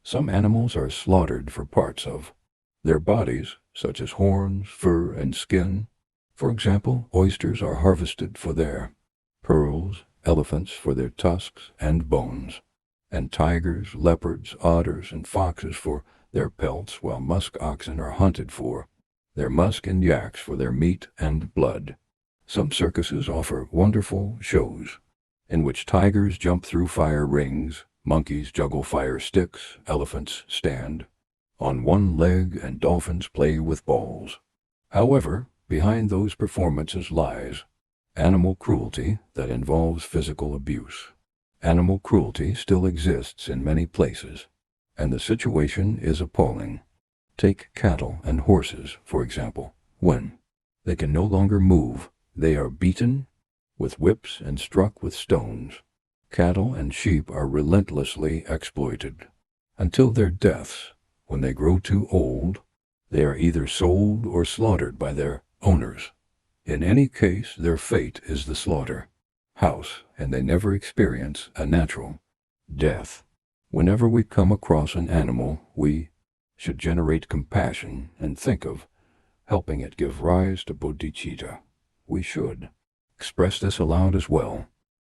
Some animals are slaughtered for parts of their bodies, such as horns, fur, and skin. For example, oysters are harvested for their pearls, elephants for their tusks and bones, and tigers, leopards, otters, and foxes for their pelts, while musk-oxen are hunted for their musk and yaks for their meat and blood. Some circuses offer wonderful shows in which tigers jump through fire rings, monkeys juggle fire sticks, elephants stand on one leg, and dolphins play with balls. However, behind those performances lies animal cruelty that involves physical abuse. Animal cruelty still exists in many places, and the situation is appalling. Take cattle and horses, for example. When they can no longer move, they are beaten with whips and struck with stones. Cattle and sheep are relentlessly exploited until their deaths. When they grow too old, they are either sold or slaughtered by their owners. In any case, their fate is the slaughter house, and they never experience a natural death. Whenever we come across an animal, we should generate compassion and think of helping it give rise to bodhicitta. We should express this aloud as well.